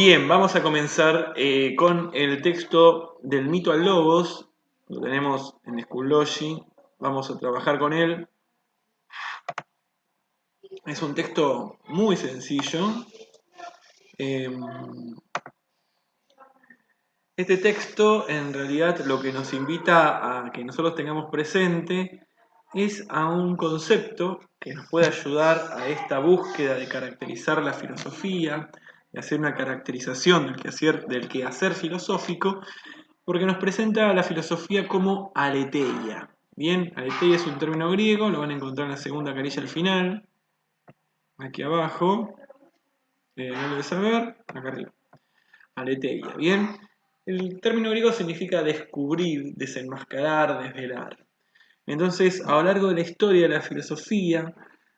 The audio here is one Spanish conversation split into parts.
Bien, vamos a comenzar con el texto del mito al logos. Lo tenemos en Schoology. Vamos a trabajar con él. Es un texto muy sencillo. Este texto en realidad lo que nos invita a que nosotros tengamos presente es a un concepto que nos puede ayudar a esta búsqueda de caracterizar la filosofía, de hacer una caracterización del quehacer filosófico, porque nos presenta a la filosofía como aletheia. Bien, aletheia es un término griego, lo van a encontrar en la segunda carilla al final, aquí abajo, no lo de saber, acá arriba. Aletheia, bien. El término griego significa descubrir, desenmascarar, desvelar. Entonces, a lo largo de la historia de la filosofía,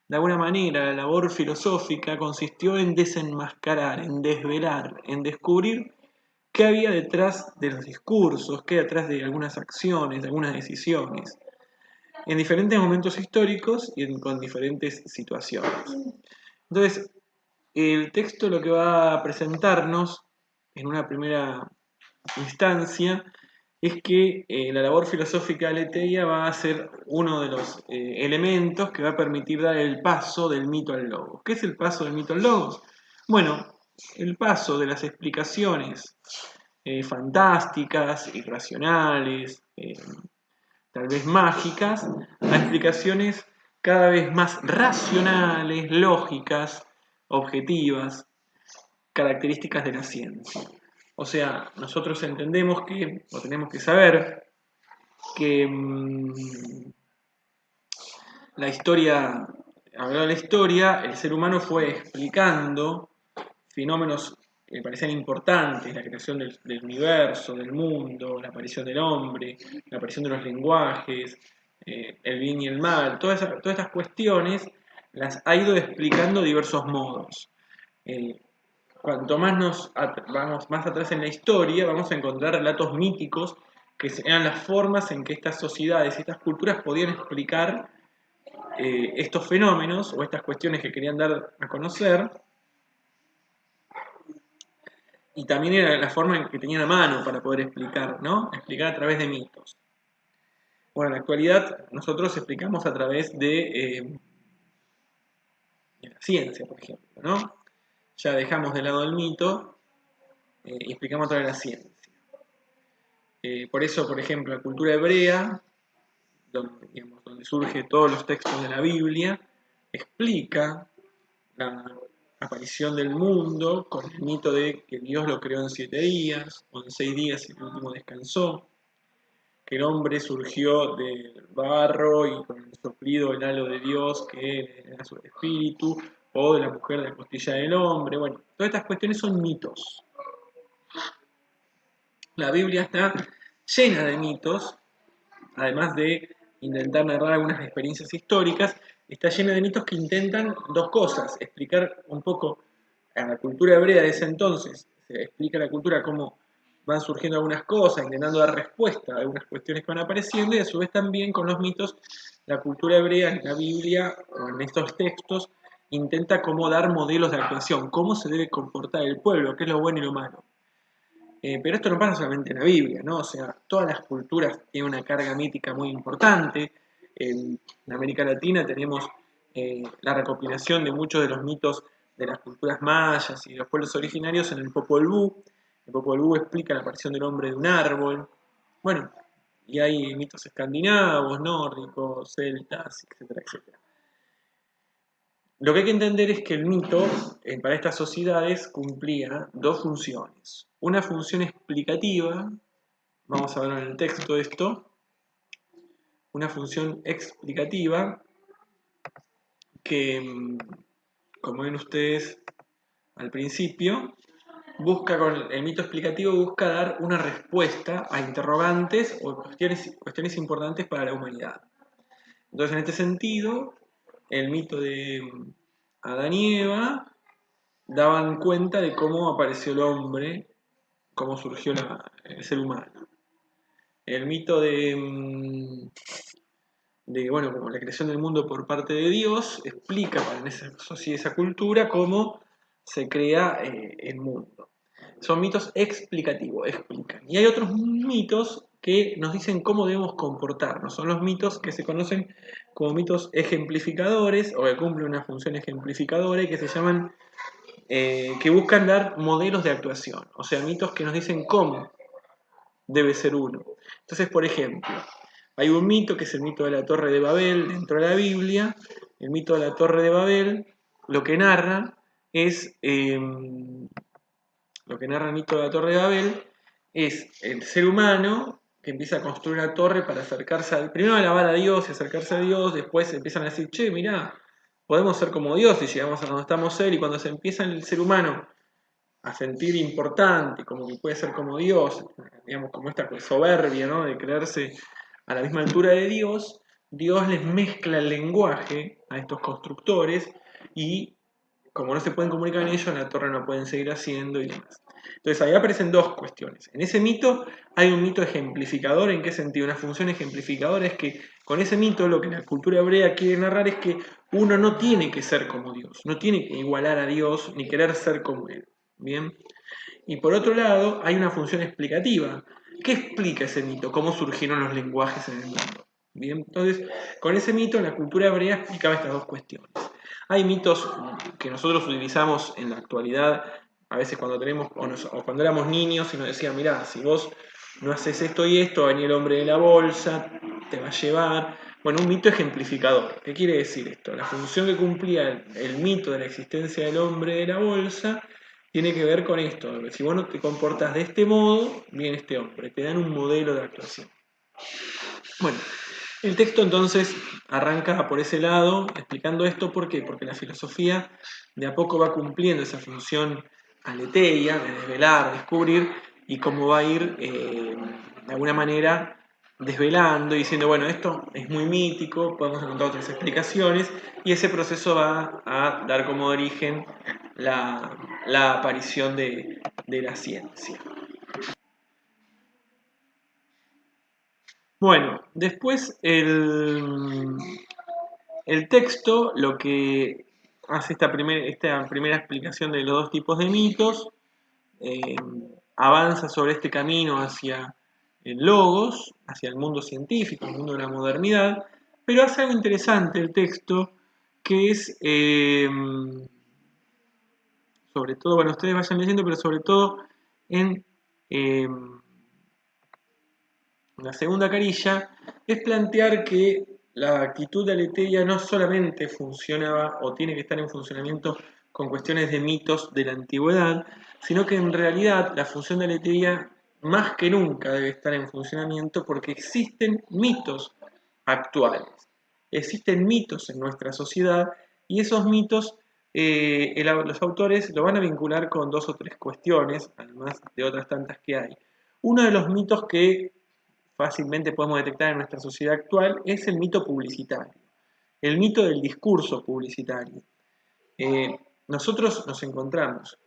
de alguna manera, la labor filosófica consistió en desenmascarar, en desvelar, en descubrir qué había detrás de los discursos, qué hay detrás de algunas acciones, de algunas decisiones, en diferentes momentos históricos y con diferentes situaciones. Entonces, el texto lo que va a presentarnos en una primera instancia es que la labor filosófica aletheia va a ser uno de los elementos que va a permitir dar el paso del mito al logos. ¿Qué es el paso del mito al logos? Bueno, el paso de las explicaciones fantásticas, irracionales, tal vez mágicas, a explicaciones cada vez más racionales, lógicas, objetivas, características de la ciencia. O sea, nosotros entendemos que, o tenemos que saber, que la historia, a lo largo de la historia, el ser humano fue explicando fenómenos que me parecían importantes, la creación del universo, del mundo, la aparición del hombre, la aparición de los lenguajes, el bien y el mal, todas estas cuestiones las ha ido explicando de diversos modos. Cuanto más vamos más atrás en la historia, vamos a encontrar relatos míticos que eran las formas en que estas sociedades y estas culturas podían explicar estos fenómenos o estas cuestiones que querían dar a conocer, y también era la forma en que tenían a mano para poder explicar, ¿no? Explicar a través de mitos. Bueno, en la actualidad nosotros explicamos a través de la ciencia, por ejemplo, ¿no? Ya dejamos de lado el mito y explicamos a través de la ciencia. Por eso, por ejemplo, la cultura hebrea, donde surgen todos los textos de la Biblia, explica la aparición del mundo con el mito de que Dios lo creó en 7 días, o en 6 días y el último descansó, que el hombre surgió del barro y con el soplido el halo de Dios que era su espíritu, o de la mujer de la costilla del hombre. Bueno, todas estas cuestiones son mitos. La Biblia está llena de mitos, además de intentar narrar algunas experiencias históricas, está llena de mitos que intentan dos cosas: explicar un poco a la cultura hebrea de ese entonces, se explica la cultura cómo van surgiendo algunas cosas, intentando dar respuesta a algunas cuestiones que van apareciendo, y a su vez también con los mitos, la cultura hebrea en la Biblia o en estos textos intenta cómo dar modelos de actuación, cómo se debe comportar el pueblo, qué es lo bueno y lo malo. Pero esto no pasa solamente en la Biblia, ¿no? O sea, todas las culturas tienen una carga mítica muy importante. En América Latina tenemos la recopilación de muchos de los mitos de las culturas mayas y de los pueblos originarios en el Popol Vuh. El Popol Vuh explica la aparición del hombre de un árbol. Bueno, y hay mitos escandinavos, nórdicos, celtas, etcétera, etcétera. Lo que hay que entender es que el mito, para estas sociedades, cumplía dos funciones. Una función explicativa, vamos a ver en el texto esto, una función explicativa que, como ven ustedes al principio, con el mito explicativo busca dar una respuesta a interrogantes o cuestiones importantes para la humanidad. Entonces, en este sentido, el mito de Adán y Eva daban cuenta de cómo apareció el hombre, cómo surgió el ser humano. El mito bueno, como la creación del mundo por parte de Dios, explica para esa cultura cómo se crea el mundo. Son mitos explicativos, explican. Y hay otros mitos que nos dicen cómo debemos comportarnos. Son los mitos que se conocen como mitos ejemplificadores o que cumplen una función ejemplificadora y que se llaman, que buscan dar modelos de actuación. O sea, mitos que nos dicen cómo debe ser uno. Entonces, por ejemplo, hay un mito que es el mito de la Torre de Babel dentro de la Biblia. El mito de la Torre de Babel lo que narra es lo que narra el mito de la Torre de Babel es el ser humano que empieza a construir una torre para acercarse primero a alabar a Dios y acercarse a Dios, después empiezan a decir, che, mirá, podemos ser como Dios y llegamos a donde estamos Él, y cuando se empieza el ser humano a sentir importante, como que puede ser como Dios, digamos, como esta soberbia, ¿no? De creerse a la misma altura de Dios, Dios les mezcla el lenguaje a estos constructores y como no se pueden comunicar en ellos, la torre no pueden seguir haciendo y demás. Entonces ahí aparecen dos cuestiones. En ese mito hay un mito ejemplificador. ¿En qué sentido? Una función ejemplificadora es que con ese mito lo que la cultura hebrea quiere narrar es que uno no tiene que ser como Dios, no tiene que igualar a Dios ni querer ser como Él. ¿Bien? Y por otro lado hay una función explicativa. ¿Qué explica ese mito? ¿Cómo surgieron los lenguajes en el mundo? Bien, entonces con ese mito la cultura hebrea explicaba estas dos cuestiones. Hay mitos que nosotros utilizamos en la actualidad, a veces cuando tenemos o cuando éramos niños y nos decían, mirá, si vos no haces esto y esto, va a venir el hombre de la bolsa, te va a llevar. Bueno, un mito ejemplificador. ¿Qué quiere decir esto? La función que cumplía el mito de la existencia del hombre de la bolsa tiene que ver con esto. Si vos no te comportas de este modo, viene este hombre. Te dan un modelo de actuación. Bueno, el texto entonces arranca por ese lado explicando esto. ¿Por qué? Porque la filosofía de a poco va cumpliendo esa función aletheia, de desvelar, descubrir, y cómo va a ir de alguna manera desvelando y diciendo, bueno, esto es muy mítico, podemos encontrar otras explicaciones, y ese proceso va a dar como origen la aparición de la ciencia. Bueno, después el texto lo que hace esta primera explicación de los dos tipos de mitos, eh, avanza sobre este camino hacia el logos, hacia el mundo científico, el mundo de la modernidad, pero hace algo interesante el texto, que es, sobre todo, bueno, ustedes vayan leyendo, pero sobre todo en la segunda carilla, es plantear que la actitud de aletheia no solamente funcionaba o tiene que estar en funcionamiento con cuestiones de mitos de la antigüedad, sino que en realidad la función de aletheia más que nunca debe estar en funcionamiento porque existen mitos actuales, existen mitos en nuestra sociedad y esos mitos los autores lo van a vincular con dos o tres cuestiones, además de otras tantas que hay. Uno de los mitos que fácilmente podemos detectar en nuestra sociedad actual es el mito publicitario, el mito del discurso publicitario. Nosotros nos encontramos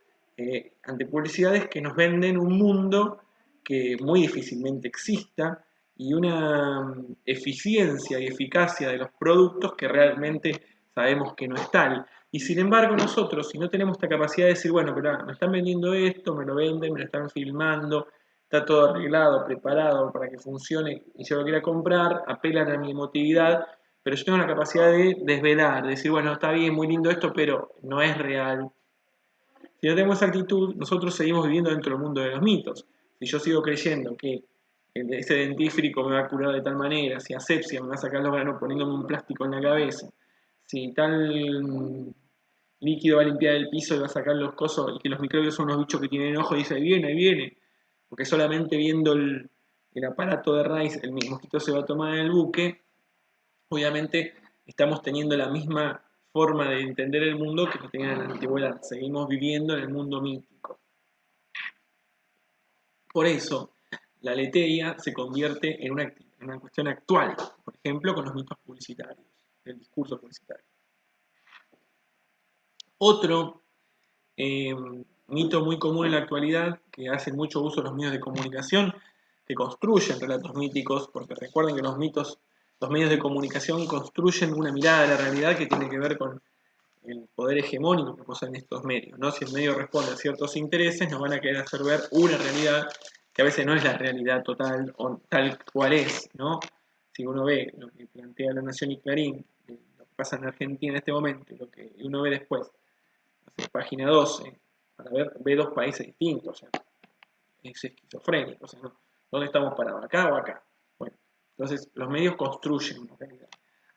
ante publicidades que nos venden un mundo que muy difícilmente exista y una eficiencia y eficacia de los productos que realmente sabemos que no es tal. Y sin embargo nosotros, si no tenemos esta capacidad de decir, bueno, pero me están vendiendo esto, me lo venden, me lo están filmando, está todo arreglado, preparado para que funcione y yo lo quiera comprar, apelan a mi emotividad, pero yo tengo la capacidad de desvelar, de decir, bueno, está bien, muy lindo esto, pero no es real. Si no tenemos esa actitud, nosotros seguimos viviendo dentro del mundo de los mitos. Si yo sigo creyendo que ese dentífrico me va a curar de tal manera, si asepsia me va a sacar los granos poniéndome un plástico en la cabeza, si tal líquido va a limpiar el piso y va a sacar los cosos, y que los microbios son unos bichos que tienen ojo, y dice, ahí viene, porque solamente viendo el aparato de raíz el mosquito se va a tomar en el buque, obviamente estamos teniendo la misma forma de entender el mundo que lo tenían en la antigüedad. Seguimos viviendo en el mundo mítico. Por eso, la aletheia se convierte en una cuestión actual, por ejemplo, con los mitos publicitarios, el discurso publicitario. Otro mito muy común en la actualidad, que hacen mucho uso los medios de comunicación, que construyen relatos míticos, porque recuerden que los medios de comunicación construyen una mirada de la realidad que tiene que ver con el poder hegemónico que poseen estos medios, ¿no? Si el medio responde a ciertos intereses, nos van a querer hacer ver una realidad que a veces no es la realidad total o tal cual es, ¿no? Si uno ve lo que plantea La Nación y Clarín, lo que pasa en Argentina en este momento, y lo que uno ve después, página 12, para ver, ve dos países distintos, o sea, es esquizofrénico, o sea, ¿no? ¿Dónde estamos parados? ¿Acá o acá? Bueno, entonces los medios construyen una realidad.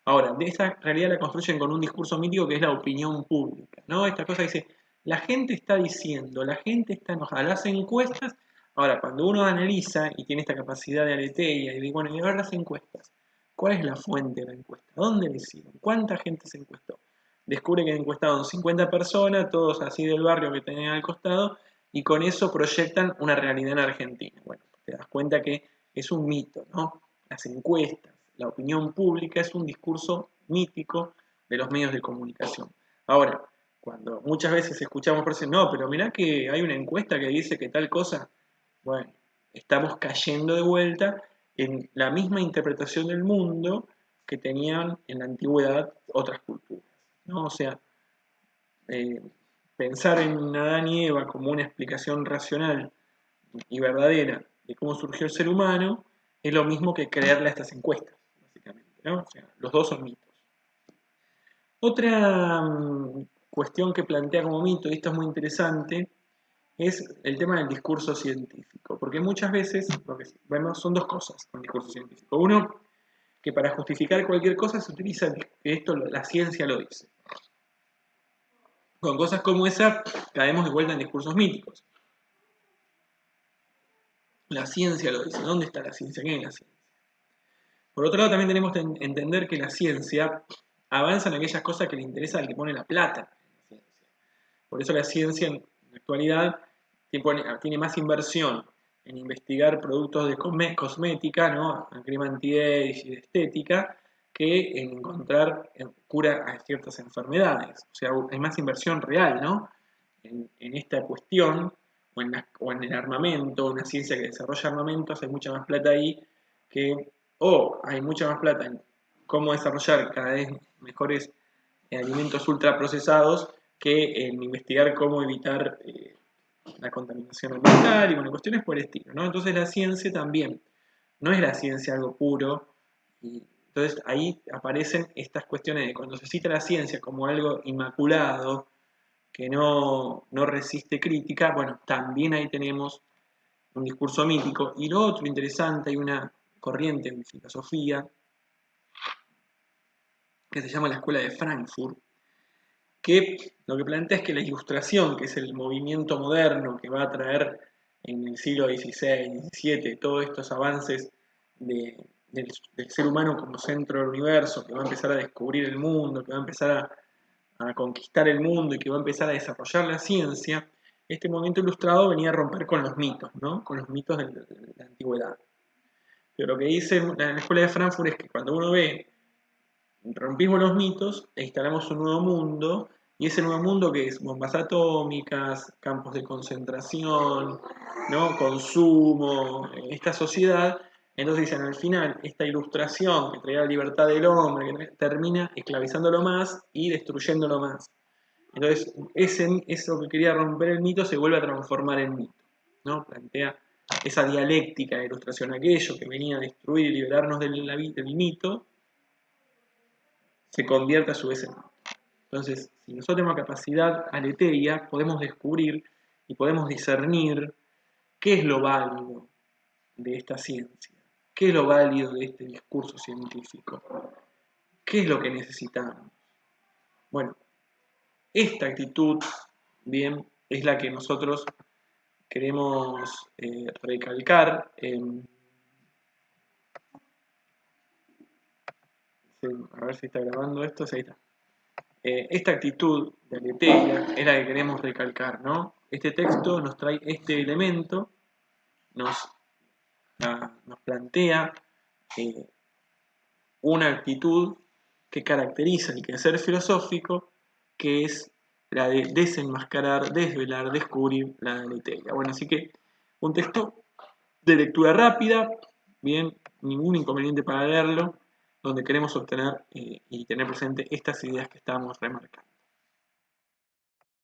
Ahora, de esa realidad la construyen con un discurso mítico que es la opinión pública, ¿no? Esta cosa dice, la gente está diciendo, la gente está enojada, las encuestas. Ahora, cuando uno analiza y tiene esta capacidad de aleteia y de, bueno, y a ver las encuestas, ¿cuál es la fuente de la encuesta? ¿Dónde la hicieron? ¿Cuánta gente se encuestó? Descubre que encuestaron 50 personas, todos así del barrio que tenían al costado, y con eso proyectan una realidad en Argentina. Bueno, te das cuenta que es un mito, ¿no? Las encuestas, la opinión pública es un discurso mítico de los medios de comunicación. Ahora, cuando muchas veces escuchamos frases, no, pero mirá que hay una encuesta que dice que tal cosa, bueno, estamos cayendo de vuelta en la misma interpretación del mundo que tenían en la antigüedad otras culturas, ¿no? O sea, eh, pensar en Adán y Eva como una explicación racional y verdadera de cómo surgió el ser humano es lo mismo que creerle a estas encuestas, básicamente, ¿no? O sea, los dos son mitos. Otra cuestión que plantea como mito, y esto es muy interesante, es el tema del discurso científico, porque muchas veces lo que vemos son dos cosas con el discurso científico. Uno, que para justificar cualquier cosa se utiliza que esto la ciencia lo dice. Con cosas como esa caemos de vuelta en discursos míticos. La ciencia lo dice. ¿Dónde está la ciencia? ¿Qué es la ciencia? Por otro lado, también tenemos que entender que la ciencia avanza en aquellas cosas que le interesa al que pone la plata en la ciencia. Por eso la ciencia en la actualidad tiene más inversión en investigar productos de cosmética, ¿no? Crema anti-age y de estética, que en encontrar cura a ciertas enfermedades. O sea, hay más inversión real, ¿no? En esta cuestión, o en el armamento, una ciencia que desarrolla armamentos, hay mucha más plata ahí que, o hay mucha más plata en cómo desarrollar cada vez mejores alimentos ultraprocesados que en investigar cómo evitar la contaminación ambiental y bueno, cuestiones por el estilo, ¿no? Entonces la ciencia también, no es la ciencia algo puro, y entonces ahí aparecen estas cuestiones de cuando se cita la ciencia como algo inmaculado, que no resiste crítica, bueno, también ahí tenemos un discurso mítico. Y lo otro interesante, hay una corriente en filosofía que se llama la Escuela de Frankfurt, que lo que plantea es que la ilustración, que es el movimiento moderno que va a traer en el siglo XVI, XVII, todos estos avances del ser humano como centro del universo, que va a empezar a descubrir el mundo, que va a empezar a conquistar el mundo y que va a empezar a desarrollar la ciencia, este movimiento ilustrado venía a romper con los mitos, ¿no? Con los mitos de la antigüedad. Pero lo que dice la Escuela de Frankfurt es que cuando uno ve, rompimos los mitos e instalamos un nuevo mundo, y ese nuevo mundo que es bombas atómicas, campos de concentración, ¿no? Consumo, esta sociedad, entonces dicen al final, esta ilustración que traía la libertad del hombre, que termina esclavizándolo más y destruyéndolo más. Entonces, eso que quería romper el mito se vuelve a transformar en mito, ¿no? Plantea esa dialéctica de ilustración, aquello que venía a destruir y liberarnos del mito, se convierte a su vez en mito. Entonces, si nosotros tenemos capacidad aleteia, podemos descubrir y podemos discernir qué es lo válido de esta ciencia, qué es lo válido de este discurso científico, qué es lo que necesitamos. Bueno, esta actitud, bien, es la que nosotros queremos recalcar. A ver si está grabando esto, sí, ahí está. Esta actitud de aleteia es la que queremos recalcar, ¿no? Este texto nos trae este elemento, nos plantea una actitud que caracteriza el quehacer filosófico, que es la de desenmascarar, desvelar, descubrir la aleteia. Bueno, así que un texto de lectura rápida, bien, ningún inconveniente para leerlo, donde queremos obtener y tener presente estas ideas que estamos remarcando.